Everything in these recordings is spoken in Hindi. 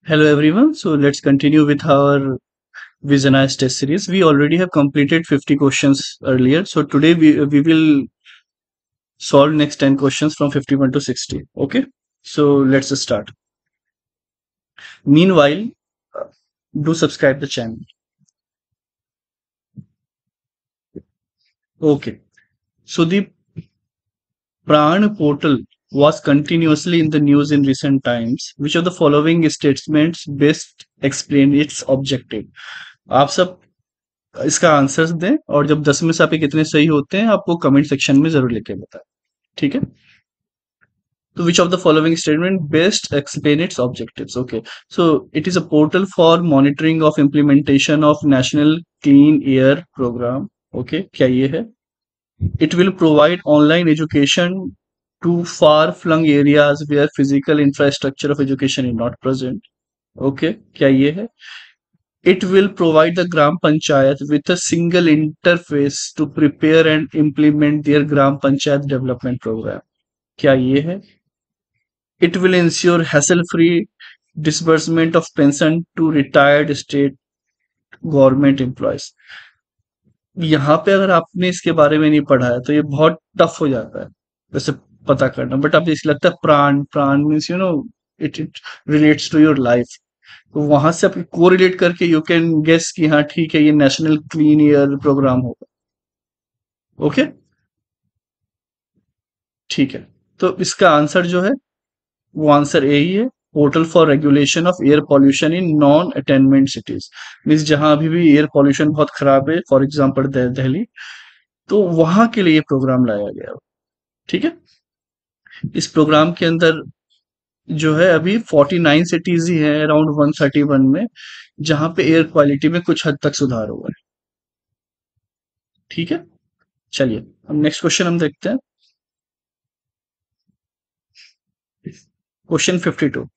Hello everyone. So let's continue with our Visionized test series. We already have completed 50 questions earlier. So today we will solve next 10 questions from 51 to 60. Okay. So let's start. Meanwhile, uh, do subscribe the channel. Okay. So the Pran portal was continuously in the news in recent times. Which of the following statements best explain its objective? आप सब इसका आंसर्स दें और जब 10 में से आपके कितने सही होते हैं आप वो कमेंट सेक्शन में जरूर लिख के बताएं। ठीक है। So which of the following statement best explain its objectives? Okay. So it is a portal for monitoring of implementation of National Clean Air Program. Okay. क्या ये है? It will provide online education to far-flung areas where physical infrastructure of education is not present. Okay. क्या ये है? It will provide the Gram Panchayat with a single interface to prepare and implement their Gram Panchayat development program. क्या ये है? It will ensure hassle-free disbursement of pension to retired state government employees. यहाँ पे अगर आपने इसके बारे में नहीं पढ़ा है तो ये बहुत टफ हो जाता है वैसे पता करना। बट अब इसे लगता है प्राण प्राण means it it relates to your life. तो वहां से आप को रिलेट करके यू कैन गेस कि हाँ ठीक है ये नेशनल क्लीन एयर प्रोग्राम होगा। ओके। ठीक है। तो इसका आंसर जो है वो आंसर ए ही है। Portal for regulation of air pollution in non attainment cities means जहां अभी भी एयर पॉल्यूशन बहुत खराब है, फॉर एग्जांपल दिल्ली, तो वहां के लिए ये प्रोग्राम लाया गया। ठीक है। इस प्रोग्राम के अंदर जो है अभी 49 सिटीज ही है अराउंड 131 में जहां पे एयर क्वालिटी में कुछ हद तक सुधार हुआ है। ठीक है। चलिए अब नेक्स्ट क्वेश्चन हम देखते हैं। क्वेश्चन 52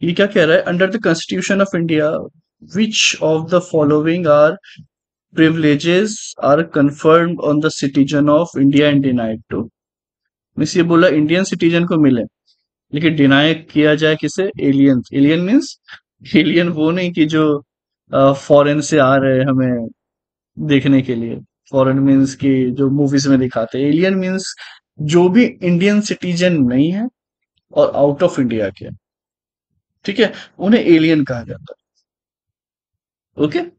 ये क्या कह रहा है? Under the constitution of India which of the following are privileges are conferred on the citizen of India and denied to। Means ये बोला इंडियन सिटीजन को मिले लेकिन डिनाई किया जाए किसे? एलियन। एलियन मीन्स एलियन वो नहीं कि जो फॉरेन से आ रहे हैं हमें देखने के लिए। फॉरेन मीन्स कि जो मूवीज में दिखाते हैं। एलियन मीन्स जो भी इंडियन सिटीजन नहीं है और आउट ऑफ इंडिया के। ठीक है। उन्हें एलियन कहा जाता है। ओके।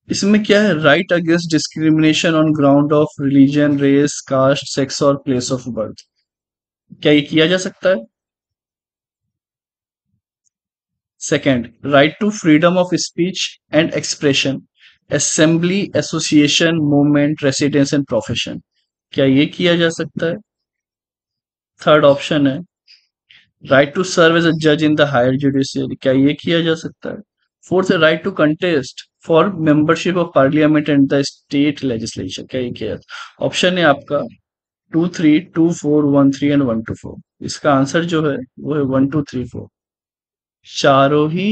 इसमें क्या है? Right against discrimination on ground of religion, race, caste, sex और प्लेस ऑफ बर्थ। क्या ये किया जा सकता है? Second, right to freedom of speech and expression, assembly, association, movement, residence and profession. क्या ये किया जा सकता है? थर्ड ऑप्शन है right to serve as a जज इन द हायर जुडिशियरी। क्या ये किया जा सकता है? फोर्थ है right to contest for membership of parliament and the state legislature. क्या ये किया जाता है? ऑप्शन है आपका 2 3 2 4 1 3 एंड 1 2 4। इसका आंसर जो है वो है 1 2 3 4। चारों ही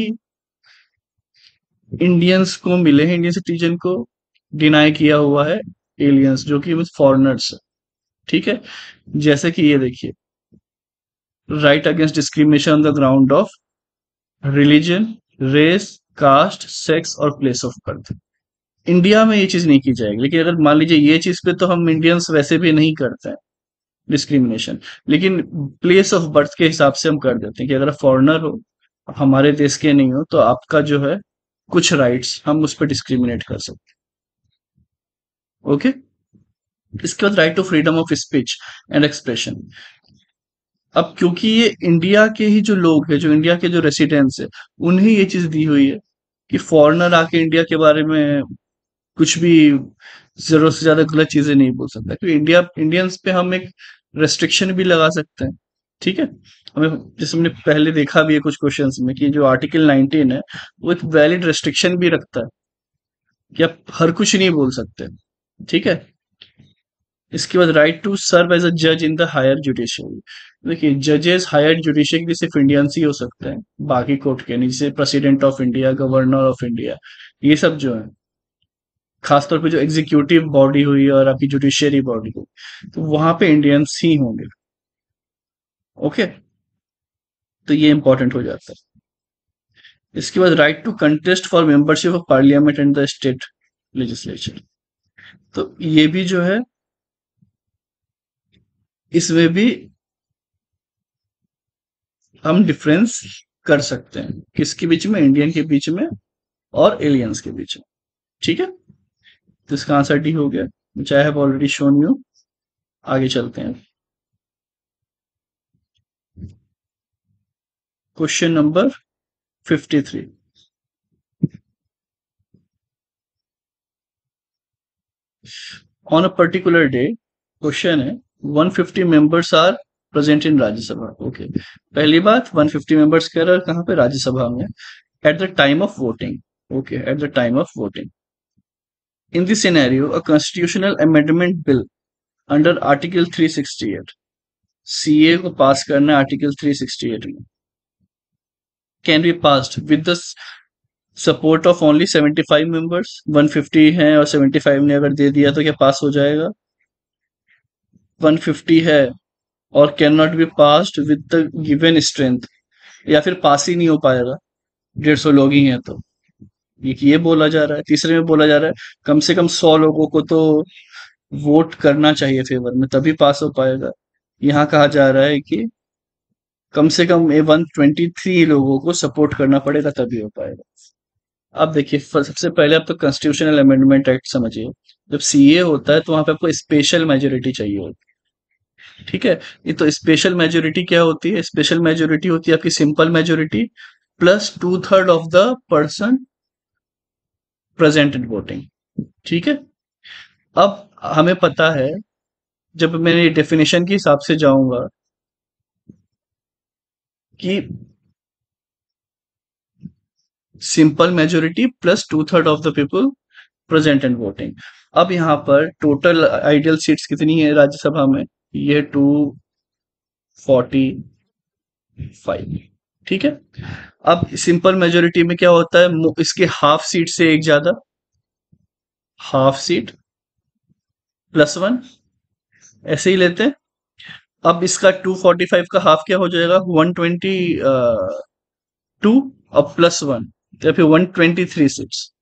इंडियंस को मिले हैं, इंडियन सिटीजन को डिनाई किया हुआ है एलियंस जो कि फॉरेनर्स है। ठीक है। जैसे कि ये देखिए, right against discrimination on the ground of religion, race, caste, sex और प्लेस ऑफ बर्थ। इंडिया में ये चीज नहीं की जाएगी, लेकिन अगर मान लीजिए ये चीज पे तो हम इंडियंस वैसे भी नहीं करते हैं डिस्क्रिमिनेशन, लेकिन प्लेस ऑफ बर्थ के हिसाब से हम कर देते हैं कि अगर फॉरेनर हो, हमारे देश के नहीं हो, तो आपका जो है कुछ राइट्स हम उस पर डिस्क्रिमिनेट कर सकते हैं। ओके। इसके बाद right to freedom of speech and expression. अब क्योंकि ये इंडिया के ही जो लोग हैं, जो इंडिया के जो रेसिडेंट्स है, उन्हें ये चीज दी हुई है कि फॉरेनर आके इंडिया के बारे में कुछ भी जरूरत से ज्यादा गलत चीजें नहीं बोल सकता, क्योंकि इंडिया इंडियंस पे हम एक रेस्ट्रिक्शन भी लगा सकते हैं। ठीक है। हमें जैसे हमने पहले देखा भी है कुछ क्वेश्चंस में कि जो आर्टिकल 19 है वो एक वैलिड रेस्ट्रिक्शन भी रखता है कि आप हर कुछ नहीं बोल सकते। ठीक है। इसके बाद right to serve as a जज इन द हायर जुडिशियरी। देखिए जजेस हायर जुडिशियरी भी सिर्फ इंडियंस ही हो सकते हैं, बाकी कोर्ट के नहीं, जैसे president of India, governor of India, ये सब जो है खासतौर पे जो एग्जीक्यूटिव बॉडी हुई और आपकी जुडिशियरी बॉडी हुई, तो वहां पे इंडियंस ही होंगे। ओके। तो ये इंपॉर्टेंट हो जाता है। इसके बाद right to contest for membership of parliament and the state legislature. तो ये भी जो है, इसमें भी हम डिफरेंस कर सकते हैं, किसके बीच में, इंडियन के बीच में और एलियंस के बीच में। ठीक है, तो इसका आंसर डी हो गया, which I have already shown you. आगे चलते हैं, question number 53। On a particular day, question है 150 members are present in Rajya Sabha. Okay, पहली बात 150 मेंबर्स कह रहा है कहाँ पे, राज्यसभा में, at the time of voting. Okay, at the time of voting. In this scenario a constitutional amendment bill under article 368, CA को पास करना है आर्टिकल 368 में, can be passed with the support of only 75 members. 150 हैं और 75 ने अगर दे दिया तो क्या पास हो जाएगा? 150 है और can not be passed with the given strength, या फिर पास ही नहीं हो पाएगा, 150 लोग ही हैं तो। ये बोला जा रहा है। तीसरे में बोला जा रहा है कम से कम 100 लोगों को तो वोट करना चाहिए फेवर में, तभी पास हो पाएगा। यहाँ कहा जा रहा है कि कम से कम 123 लोगों को सपोर्ट करना पड़ेगा तभी हो पाएगा। अब देखिए, सबसे पहले आप तो कॉन्स्टिट्यूशनल अमेंडमेंट एक्ट समझिए। जब सीए होता है तो वहां पे आपको स्पेशल मेजोरिटी चाहिए होती है। ठीक है, ये तो स्पेशल मेजोरिटी क्या होती है? स्पेशल मेजोरिटी होती है आपकी simple majority plus 2/3 of the person present in voting. ठीक है, अब हमें पता है, जब मैं डेफिनेशन के हिसाब से जाऊंगा कि simple majority plus 2/3 of the people present and voting. अब यहाँ पर टोटल आइडियल सीट्स कितनी है राज्यसभा में? ये 245। ठीक है, अब सिंपल मेजोरिटी में क्या होता है, इसके हाफ सीट से एक ज्यादा, हाफ सीट +1, ऐसे ही लेते हैं। अब इसका 245 का हाफ क्या हो जाएगा? 122 और +1, या फिर 123 सीट्स।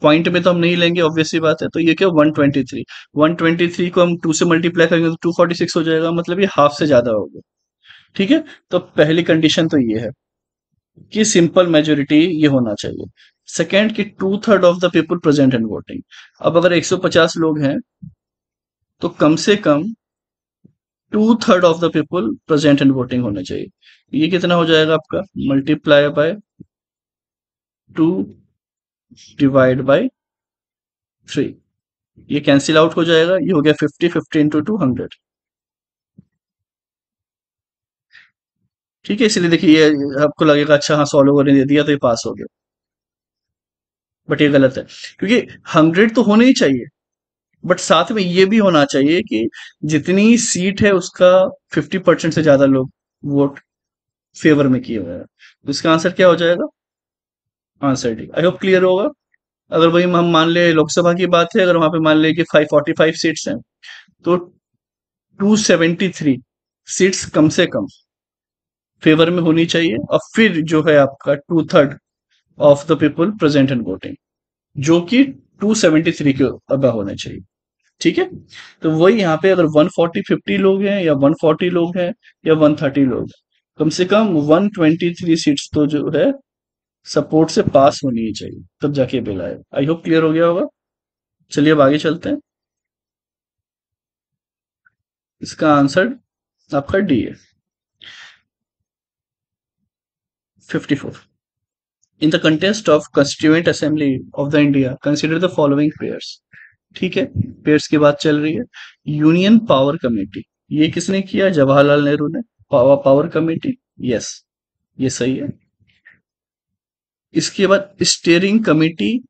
पॉइंट में तो हम नहीं लेंगे, ऑब्वियस सी बात है, तो ये क्या 123, 123 को हम 2 से मल्टीप्लाई करेंगे तो 246 हो जाएगा, मतलब ये हाफ से ज्यादा होगा। ठीक है, तो पहली कंडीशन तो ये है कि सिंपल मेजोरिटी ये होना चाहिए। सेकेंड कि 2/3 of the people present and voting. अब अगर 150 लोग हैं तो कम से कम 2/3 of the people present and voting होने चाहिए। ये कितना हो जाएगा आपका? मल्टीप्लाई बाय 2 डिवाइड बाय 3, ये कैंसिल आउट हो जाएगा, ये हो गया 50, 50 इंटू 200। ठीक है, इसलिए देखिए ये आपको लगेगा अच्छा हाँ 100 लोगों ने दे दिया तो ये पास हो गया, बट ये गलत है, क्योंकि 100 तो होने ही चाहिए, बट साथ में ये भी होना चाहिए कि जितनी सीट है उसका 50% से ज्यादा लोग वोट फेवर में किए हुए हैं। तो इसका आंसर क्या हो जाएगा? Answer D. I hope clear होगा। अगर वही हम मान ले लोकसभा की बात है, अगर वहां पे मान ले कि 545 सीट्स हैं, तो 273 सीट्स कम से कम फेवर में होनी चाहिए, और फिर जो है आपका 2/3 of the people present and voting, जो कि 273 के अबव होने चाहिए। ठीक है, तो वही यहाँ पे अगर 140-50 लोग हैं या 140 लोग हैं या 130 लोग हैं, कम से कम 123 सीट्स तो जो है सपोर्ट से पास होनी ही चाहिए, तब जाके बिल आए। आई होप क्लियर हो गया होगा। चलिए अब आगे चलते हैं। इसका आंसर आपका डी है, 54। In the contest of constituent assembly of the India consider the following pairs. ठीक है, पेयर्स की बात चल रही है। यूनियन पावर कमेटी, ये किसने किया? जवाहरलाल नेहरू ने। पावर कमेटी, यस, ये सही है। इसके बाद स्टीयरिंग कमेटी,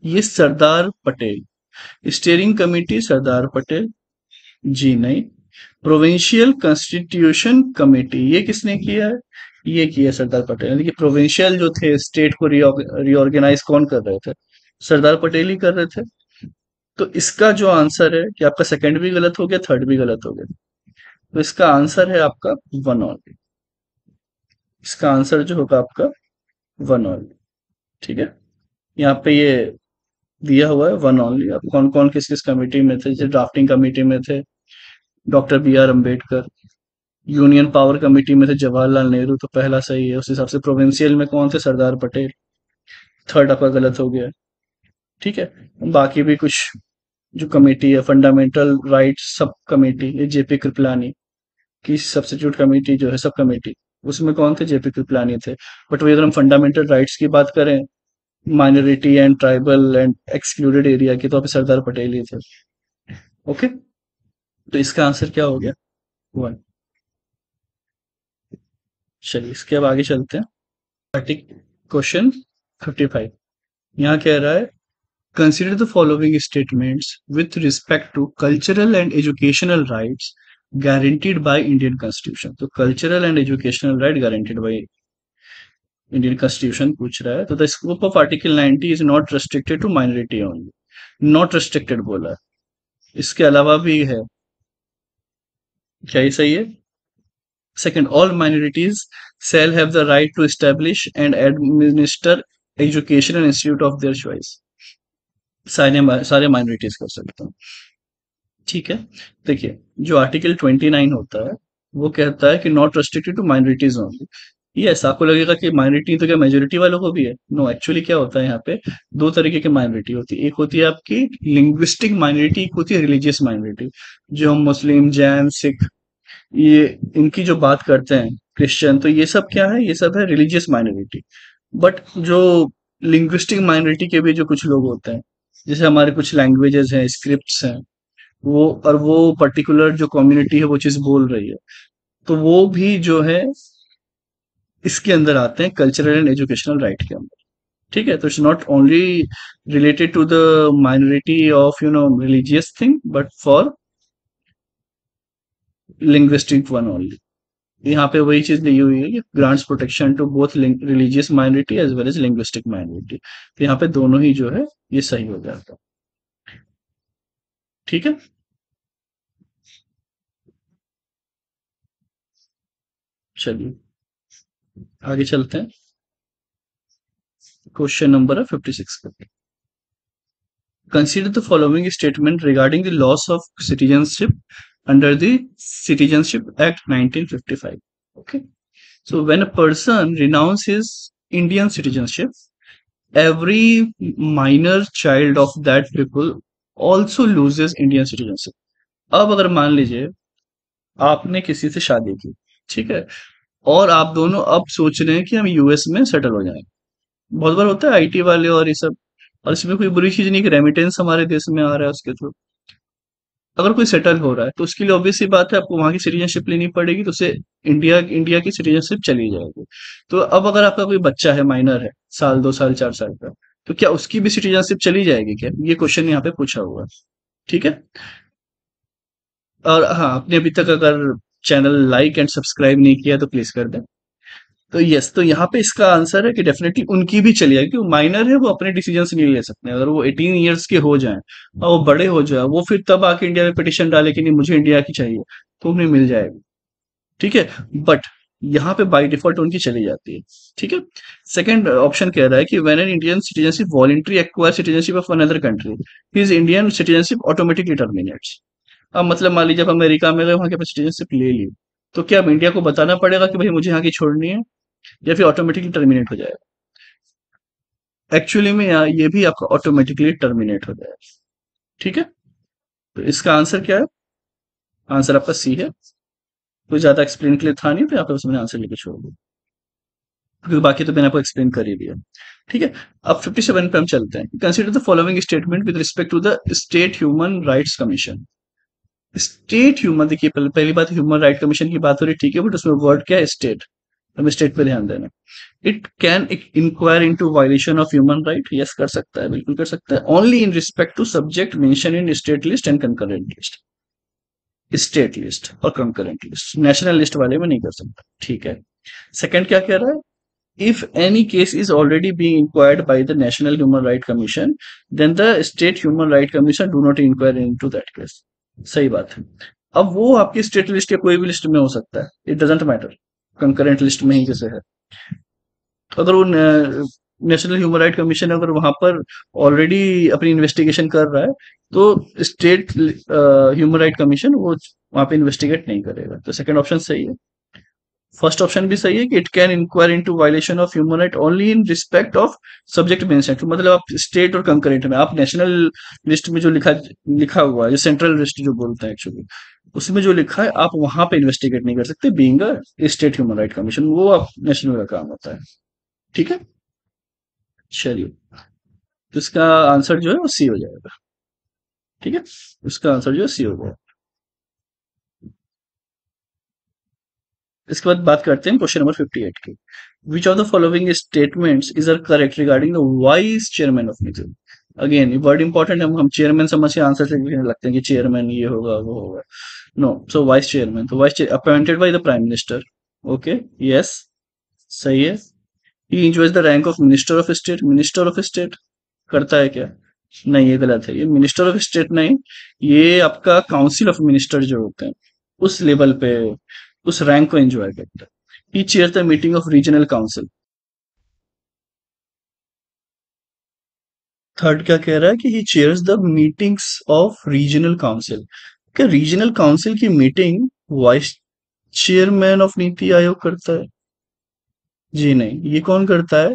ये सरदार पटेल। स्टीयरिंग कमेटी सरदार पटेल, जी नहीं। प्रोविंशियल कॉन्स्टिट्यूशन कमेटी, ये किसने किया है? ये किया सरदार पटेल। यानी कि प्रोविंशियल जो थे, स्टेट को रिऑर्गेनाइज कौन कर रहे थे? सरदार पटेल ही कर रहे थे। तो इसका जो आंसर है कि आपका सेकंड भी गलत हो गया, थर्ड भी गलत हो गया, तो इसका आंसर है आपका 1 ऑन। इसका आंसर जो होगा आपका वन ऑनली। ठीक है, यहाँ पे ये दिया हुआ है वन ऑनली। अब कौन कौन किस किस कमेटी में थे, जैसे ड्राफ्टिंग कमेटी में थे doctor B R Ambedkar, union power committee में थे जवाहरलाल नेहरू, तो पहला सही है। उस हिसाब से प्रोविंशियल में कौन थे, सरदार पटेल। थर्ड आपका गलत हो गया। ठीक है, बाकी भी कुछ जो कमेटी है, फंडामेंटल राइट्स सब कमेटी, ये जेपी कृपलानी की सब्सिट्यूट कमेटी जो है, सब कमेटी, उसमें कौन थे, जेपी कृपलानी थे। बट वही अगर हम फंडामेंटल राइट्स की बात करें, minority and tribal and excluded area की, तो अभी सरदार पटेल ही थे। ओके, तो इसका आंसर क्या हो गया, वन। चलिए इसके अब आगे चलते हैं। आर्टिक क्वेश्चन 55, यहाँ कह रहा है consider the following statements with respect to cultural and educational rights guaranteed by Indian constitution. तो cultural and educational right guaranteed by Indian constitution पूछ रहा है। तो the scope of article 90 is not restricted to minority only, not restricted बोला है, इसके अलावा भी है। क्या ये सही है? Second, all minorities shall have the right to establish and administer educational institute of their choice। सारे माइनॉरिटीज कर सकते हैं। ठीक है, देखिए जो आर्टिकल 29 होता है वो कहता है कि not restricted to minorities only. Yes, आपको लगेगा कि माइनॉरिटी तो क्या मेजोरिटी वालों को भी है? नो, एक्चुअली क्या होता है यहाँ पे, दो तरीके की माइनॉरिटी होती है। एक होती है आपकी लिंग्विस्टिक माइनॉरिटी, एक होती है रिलीजियस माइनॉरिटी। जो हम मुस्लिम, जैन, सिख, ये इनकी जो बात करते हैं, क्रिश्चियन, तो ये सब क्या है, ये सब है रिलीजियस माइनॉरिटी। बट जो लिंग्विस्टिक माइनॉरिटी के भी जो कुछ लोग होते हैं, जैसे हमारे कुछ लैंग्वेजेस हैं, स्क्रिप्ट्स हैं, वो और वो पर्टिकुलर जो कम्युनिटी है वो चीज बोल रही है, तो वो भी जो है इसके अंदर आते हैं कल्चरल एंड एजुकेशनल राइट के अंदर। ठीक है, तो it's not only related to the minority of religious thing, but for linguistic one only. यहाँ पे वही चीज ली हुई है कि grants protection to both religious minority as well as linguistic minority. तो यहाँ पे दोनों ही जो है ये सही हो जाता है। ठीक है, चलिए आगे चलते हैं। क्वेश्चन नंबर है 56 पे। Consider the following statement regarding the loss of citizenship under the Citizenship Act 1955। Okay, so when a person renounces his Indian citizenship, every minor child of that people also loses Indian citizenship। अब अगर मान लीजिए आपने किसी से शादी की, ठीक है, और आप दोनों अब सोच रहे हैं कि हम यूएस में सेटल हो जाएं। बहुत बार होता है आईटी वाले और ये सब, और इसमें कोई बुरी चीज नहीं कि रेमिटेंस हमारे देश में आ रहा है उसके थ्रू। अगर कोई सेटल हो रहा है तो उसके लिए ऑब्वियस सी बात है आपको वहां की सिटीजनशिप लेनी पड़ेगी, तो उसे इंडिया इंडिया की सिटीजनशिप चली जाएगी। तो अब अगर आपका कोई बच्चा है, माइनर है, साल 2 साल 4 साल का, तो क्या उसकी भी सिटीजनशिप चली जाएगी क्या, ये क्वेश्चन यहाँ पे पूछा हुआ है। ठीक है, और हाँ, आपने अभी तक अगर चैनल लाइक एंड सब्सक्राइब नहीं किया तो प्लीज कर दें। तो यस, तो यहाँ पे इसका आंसर है कि डेफिनेटली उनकी भी चली जाएगी, क्योंकि माइनर है, वो अपने डिसीजन नहीं ले सकते। अगर वो 18 ईयर्स के हो जाएं और वो बड़े हो जाए, वो फिर तब आके इंडिया में पिटिशन डाले कि नहीं मुझे इंडिया की चाहिए, तो उन्हें मिल जाएगी। ठीक है, बट यहाँ पे बाय डिफॉल्ट उनकी चली जाती है। ठीक है, सेकंड ऑप्शन कह रहा है कि when an Indian citizenship voluntary acquire citizenship of another country, his Indian citizenship automatically terminates. अब मतलब मान लीजिए आप अमेरिका में गए, वहां के सिटीजनशिप ले ली, तो क्या अब इंडिया को बताना पड़ेगा कि भाई मुझे यहाँ की छोड़नी है, या फिर ऑटोमेटिकली टर्मिनेट हो जाएगा? एक्चुअली में यहाँ ये भी आपका ऑटोमेटिकली टर्मिनेट हो जाएगा। ठीक है, तो इसका आंसर क्या है? आंसर आपका सी है। कोई ज्यादा एक्सप्लेन के लिए था नहीं, तो यहाँ पे बस मैंने आंसर लिखे छोड़ दिया, क्योंकि बाकी तो मैंने आपको एक्सप्लेन कर ही दिया। ठीक है, अब 57 पे हम चलते हैं। Consider the following statement with respect to the state human rights commission. State human, देखिए पहली बात ह्यूमन राइट कमीशन की बात हो रही, ठीक है, बट उसमें वर्ड क्या है, स्टेट। हमें स्टेट पे ध्यान देना। It can enquire into violation of human right, yes कर सकता है, बिल्कुल कर सकता है, only in respect to subject mention in state list and concurrent list. State list और कंकरेंट लिस्ट, नेशनल लिस्ट वाले में नहीं कर सकता। ठीक है, सेकंड क्या कह रहा है, if any case is already being inquired by the National Human Rights Commission, then the State Human Rights Commission do not inquire into that case। सही बात है। अब वो आपकी स्टेट लिस्ट या कोई भी लिस्ट में हो सकता है, it doesn't matter, concurrent list में ही जैसे है। अगर वो नेशनल ह्यूमन राइट कमीशन अगर वहां पर ऑलरेडी अपनी इन्वेस्टिगेशन कर रहा है, तो स्टेट ह्यूमन राइट कमीशन वो वहां पे इन्वेस्टिगेट नहीं करेगा। तो सेकंड ऑप्शन सही है। फर्स्ट ऑप्शन भी सही है कि it can enquire into violation of human right only in respect of subject mention, मतलब आप स्टेट और कंकरेंट में, आप नेशनल लिस्ट में जो लिखा लिखा हुआ है, जो सेंट्रल लिस्ट जो बोलते हैं एक्चुअली, उसमें जो लिखा है आप वहां पे इन्वेस्टिगेट नहीं कर सकते being a state human right commission, वो आप नेशनल का काम होता है। ठीक है, चलिए, तो इसका आंसर जो है वो सी हो जाएगा। ठीक है, इसका आंसर जो है सी हो जाएगा। इसके बाद बात करते हैं क्वेश्चन नंबर 58 की। Which of the following statements is are correct regarding the vice chairman of NITI. Again ये वर्ड इंपॉर्टेंट है, हम चेयरमैन समझ के आंसर से लिखने लगते हैं कि चेयरमैन ये होगा वो होगा। नो, सो वाइस चेयरमैन, तो vice chair appointed by the prime minister. Okay, yes, सही है। He enjoys the rank of minister of state. Minister of state करता है क्या? नहीं, ये गलत है। ये मिनिस्टर ऑफ स्टेट नहीं, ये आपका काउंसिल ऑफ मिनिस्टर जो होते हैं उस लेवल पे, उस रैंक को एंजॉय करता है। He chair the meeting of regional council. Third क्या कह रहा है कि he chairs the meetings of regional council. क्या रीजनल काउंसिल की meeting vice chairman of NITI Aayog करता है? जी नहीं, ये कौन करता है?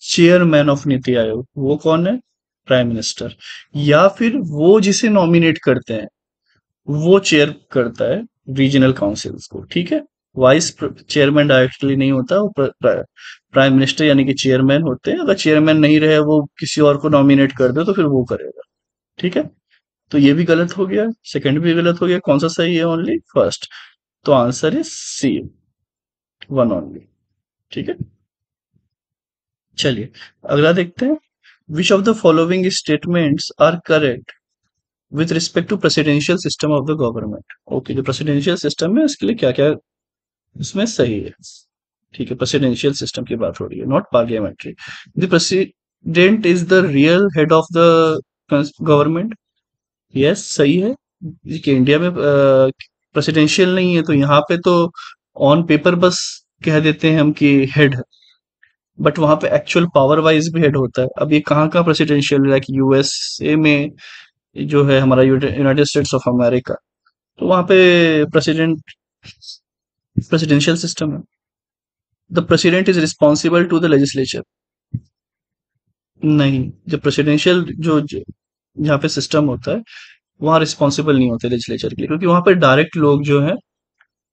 चेयरमैन ऑफ नीति आयोग वो कौन है? Prime minister. या फिर वो जिसे नॉमिनेट करते हैं वो चेयर करता है रीजनल काउंसिल्स को। ठीक है, वाइस चेयरमैन डायरेक्टली नहीं होता, वो प्राइम मिनिस्टर यानी कि चेयरमैन होते हैं। अगर चेयरमैन नहीं रहे, वो किसी और को नॉमिनेट कर दे तो फिर वो करेगा। ठीक है, तो ये भी गलत हो गया, सेकंड भी गलत हो गया, कौन सा सही है? Only first. तो answer is C, one only. ठीक है, चलिए अगला देखते हैं। Which of the following statements are correct with respect to presidential system of the government. Okay, जो प्रेसिडेंशियल सिस्टम है इसके लिए क्या क्या इसमें सही है? ठीक है, प्रेसिडेंशियल सिस्टम की बात हो रही है, not parliamentary. The president is the real head of the government. Yes, सही है कि इंडिया में प्रेसिडेंशियल नहीं है, तो यहाँ पे तो ऑन पेपर बस कह देते हैं हम कि हेड है, बट वहां पे एक्चुअल पावर वाइज भी हेड होता है। अब ये कहाँ का प्रेसिडेंशियल, लाइक यूएसए में जो है हमारा यूनाइटेड स्टेट्स ऑफ अमेरिका, तो वहां पे प्रेसिडेंट प्रेसिडेंशियल सिस्टम है। The president is responsible to the legislature. नहीं, जब प्रेसिडेंशियल जहाँ पे सिस्टम होता है वहां रिस्पॉन्सिबल नहीं होते लेजिस्लेचर के लिए, क्योंकि वहां पे डायरेक्ट लोग जो है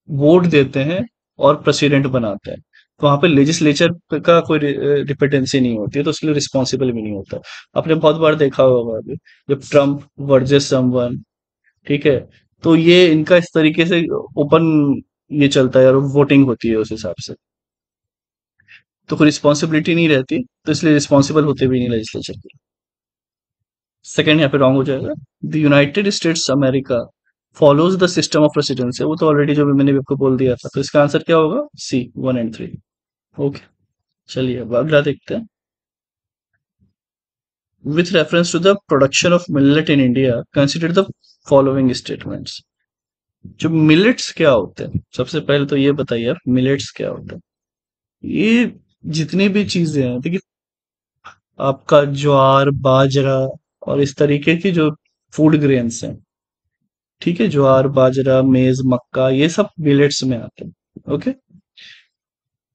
वोट देते हैं और प्रेसिडेंट बनाते हैं। तो वहां पे लेजिस्लेचर का कोई डिपेंडेंसी नहीं होती है, तो उसके लिए रिस्पॉन्सिबल भी नहीं होता। आपने बहुत बार देखा होगा अभी जब ट्रम्प वर्सेस समवन, ठीक है, तो ये इनका इस तरीके से ओपन ये चलता है और वोटिंग होती है उस हिसाब से, तो कोई रिस्पॉन्सिबिलिटी नहीं रहती, तो इसलिए रिस्पॉन्सिबल होते भी नहीं लेजिस्लेचर के। सेकंड यहाँ पे रॉन्ग हो जाएगा। The United states America follows the system of presidency, वो तो ऑलरेडी जो भी मैंने भी आपको बोल दिया था, तो इसका आंसर क्या होगा? C, one and three. Okay, चलिए अब अगला देखते हैं। With reference to the production of millet in India consider the following statements. जो मिलेट्स क्या होते हैं, सबसे पहले तो ये बताइए आप, मिलेट्स क्या होते हैं? ये जितनी भी चीजें हैं, देखिए, आपका ज्वार बाजरा और इस तरीके की जो फूड ग्रेन्स हैं, ठीक है, ज्वार बाजरा मेज मक्का, ये सब मिलेट्स में आते हैं। ओके,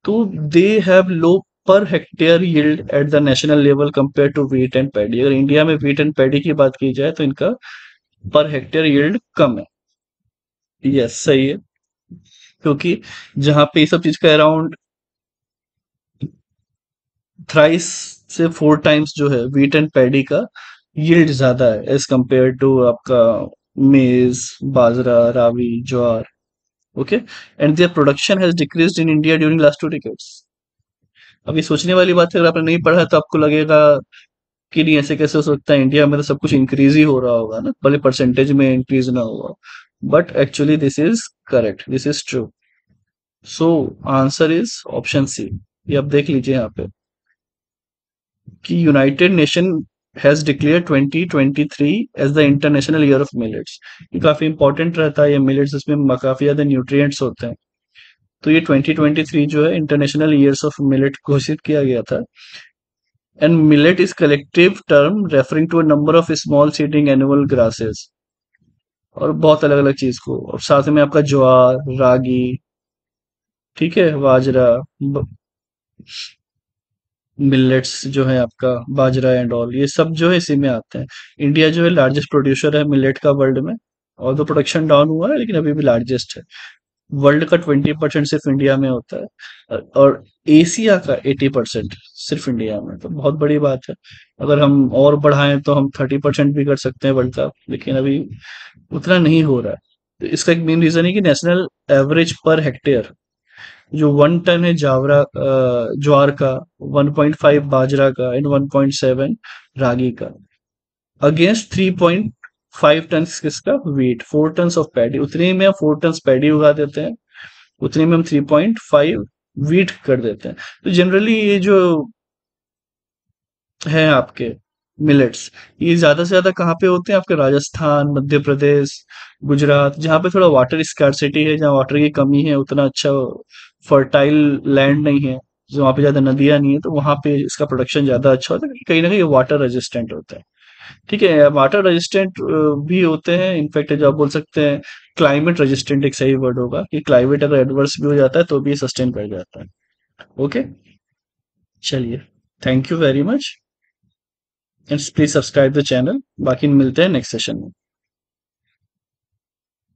तो दे have low per hectare yield at the national level compare to wheat and paddy. अगर इंडिया में व्हीट एंड पैडी की बात की जाए तो इनका पर हेक्टेयर यील्ड कम है। यस, सही है, क्योंकि जहां पे ये सब चीज का अराउंड थ्राइस से फोर टाइम्स जो है व्हीट एंड पैडी का यील्ड ज्यादा है एज कंपेयर टू आपका मेज बाजरा रावी ज्वार। Okay, and their production has decreased in India during last 2 decades। अब ये सोचने वाली बात है, अगर आपने नहीं पढ़ा है तो आपको लगेगा कि नहीं, ऐसे कैसे हो सकता है, इंडिया में तो सब कुछ इंक्रीज ही हो रहा होगा ना, भले परसेंटेज में इंक्रीज ना हुआ। But actually this is correct, this is true. So answer is option C. ये आप देख लीजिए यहाँ पे कि united nation has declare 2023 as the international year of millets. ये काफी इंपॉर्टेंट रहता है ये मिलेट्स, इसमें काफी ज्यादा न्यूट्रिएंट्स होते हैं, तो ये 2023 जो है इंटरनेशनल ईयर्स ऑफ मिलेट घोषित किया गया था। And millet is collective term referring to a number of small seeding annual grasses, और बहुत अलग अलग चीज को, और साथ में आपका ज्वार, रागी, ठीक है, बाजरा, मिलेट्स जो है आपका, बाजरा एंड ऑल, ये सब जो है इसी में आते हैं। इंडिया जो है लार्जेस्ट प्रोड्यूसर है मिलेट का वर्ल्ड में, और तो प्रोडक्शन डाउन हुआ है लेकिन अभी भी लार्जेस्ट है। वर्ल्ड का 20% सिर्फ इंडिया में होता है, और एशिया का 80% सिर्फ इंडिया में, तो बहुत बड़ी बात है। अगर हम और बढ़ाएं तो हम 30% भी कर सकते हैं वर्ल्ड का, लेकिन अभी उतना नहीं हो रहा है। तो इसका एक मेन रीजन है कि नेशनल एवरेज पर हेक्टेयर जो 1 टन है ज्वार का, 1.5 बाजरा का, एंड 1.7 रागी का, अगेंस्ट 3.5 टन किसका, वीट, 4 टन ऑफ पैडी, उतने में हम 4 टन पैडी उगा देते हैं, उतने में हम 3.5 वीट कर देते हैं। तो जनरली ये जो है आपके मिलेट्स, ये ज्यादा से ज्यादा कहाँ पे होते हैं, आपके राजस्थान, मध्य प्रदेश, गुजरात, जहाँ पे थोड़ा वाटर स्कार्सिटी है, जहाँ वाटर की कमी है, उतना अच्छा फर्टाइल लैंड नहीं है, जो वहाँ पे ज्यादा नदियां नहीं है, तो वहाँ पे इसका प्रोडक्शन ज्यादा अच्छा होता है, क्योंकि कहीं ना कहीं वाटर रेजिस्टेंट होता है। ठीक है, वाटर रेजिस्टेंट भी होते हैं, इनफैक्ट जो आप बोल सकते हैं क्लाइमेट रेजिस्टेंट एक सही वर्ड होगा, कि क्लाइमेट अगर एडवर्स भी हो जाता है तो भी सस्टेन कर जाता है। ओके, चलिए, thank you very much, and please subscribe the channel. बाकी मिलते हैं नेक्स्ट सेशन में।